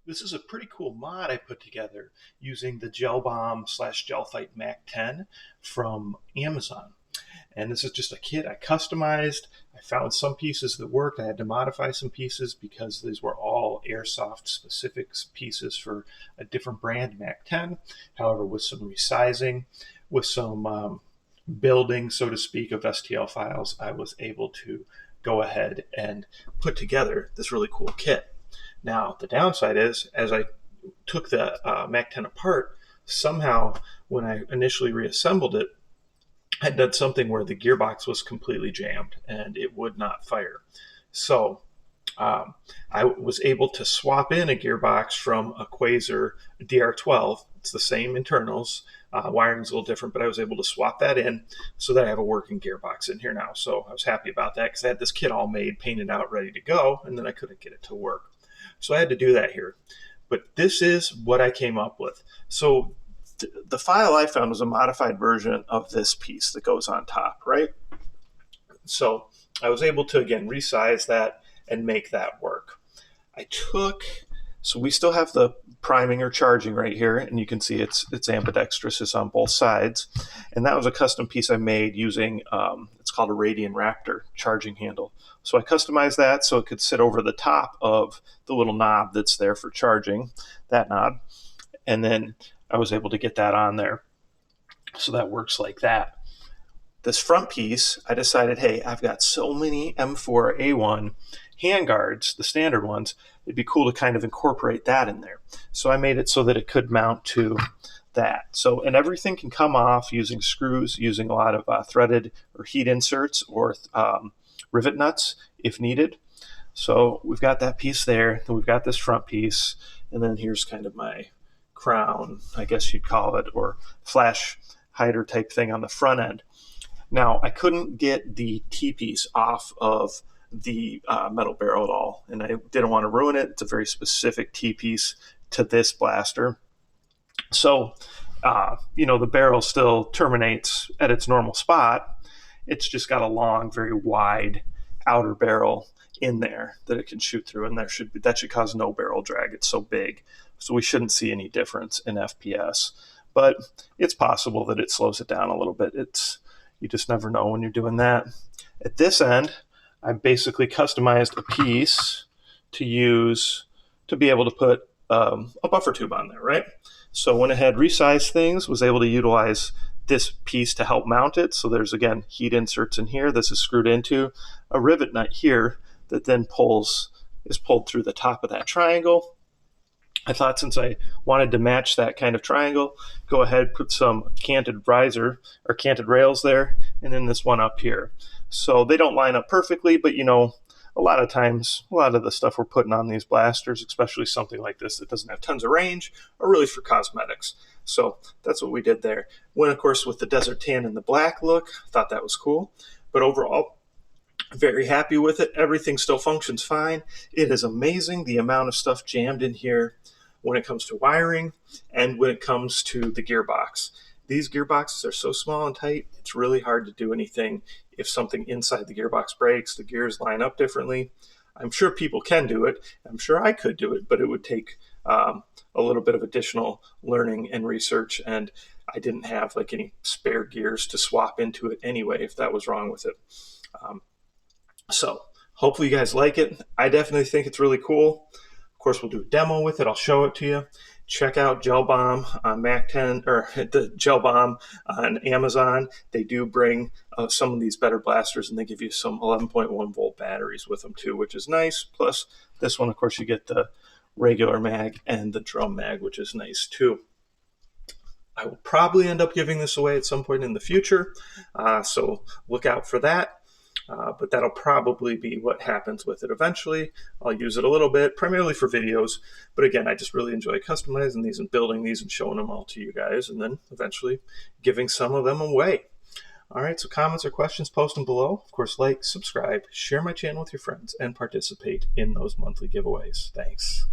This is a pretty cool mod I put together using the Gelbom / Gelfight Mac-10 from Amazon. And this is just a kit I customized. I found some pieces that worked. I had to modify some pieces because these were all airsoft specific pieces for a different brand Mac-10. However, with some resizing, with some building, so to speak, of STL files, I was able to go ahead and put together this really cool kit. Now, the downside is, as I took the Mac-10 apart, somehow when I initially reassembled it, I had done something where the gearbox was completely jammed and it would not fire. So I was able to swap in a gearbox from a Quasar DR12. It's the same internals. Wiring's a little different, but I was able to swap that in so that I have a working gearbox in here now. So I was happy about that because I had this kit all made, painted out, ready to go, and then I couldn't get it to work. So I had to do that here. But this is what I came up with. So the file I found was a modified version of this piece that goes on top, right? So I was able to, again, resize that and make that work. So we still have the priming or charging right here, and you can see it's ambidextrous, it's on both sides. And that was a custom piece I made using, it's called a Radian Raptor charging handle. So I customized that so it could sit over the top of the little knob that's there for charging, that knob. And then I was able to get that on there. So that works like that. This front piece, I decided, hey, I've got so many M4A1 handguards, the standard ones, it'd be cool to kind of incorporate that in there. So I made it so that it could mount to that. So, and everything can come off using screws, using a lot of threaded or heat inserts or rivet nuts if needed. So we've got that piece there, and we've got this front piece, and then here's kind of my crown, I guess you'd call it, or flash hider type thing on the front end. Now, I couldn't get the T-piece off of the metal barrel at all, and I didn't want to ruin it. It's a very specific T-piece to this blaster. So, the barrel still terminates at its normal spot. It's just got a long, very wide outer barrel in there that it can shoot through, and that should cause no barrel drag. It's so big. So we shouldn't see any difference in FPS. But it's possible that it slows it down a little bit. You just never know when you're doing that. At this end, I basically customized a piece to use to be able to put a buffer tube on there, right? So went ahead, resized things, was able to utilize this piece to help mount it. So there's, again, heat inserts in here. This is screwed into a rivet nut here that then is pulled through the top of that triangle. I thought since I wanted to match that kind of triangle, go ahead, put some canted riser or canted rails there, and then this one up here. So they don't line up perfectly, but a lot of times, a lot of the stuff we're putting on these blasters, especially something like this that doesn't have tons of range, are really for cosmetics. So that's what we did there. Went, of course, with the desert tan and the black look. Thought that was cool. But overall, very happy with it. Everything still functions fine. It is amazing the amount of stuff jammed in here when it comes to wiring and when it comes to the gearbox. These gearboxes are so small and tight, it's really hard to do anything if something inside the gearbox breaks, the gears line up differently. I'm sure people can do it. I'm sure I could do it, but it would take a little bit of additional learning and research, and I didn't have like any spare gears to swap into it anyway if that was wrong with it. So hopefully you guys like it. I definitely think it's really cool. Of course, we'll do a demo with it. I'll show it to you. Check out Gelbom on Mac-10, or the Gelbom on Amazon. They do bring some of these better blasters, and they give you some 11.1 volt batteries with them too, which is nice. Plus, this one, of course, you get the regular mag and the drum mag, which is nice too. I will probably end up giving this away at some point in the future, so look out for that. But that'll probably be what happens with it eventually. I'll use it a little bit, primarily for videos. But again, I just really enjoy customizing these and building these and showing them all to you guys, and then eventually giving some of them away. All right, so comments or questions, post them below. Of course, like, subscribe, share my channel with your friends, and participate in those monthly giveaways. Thanks.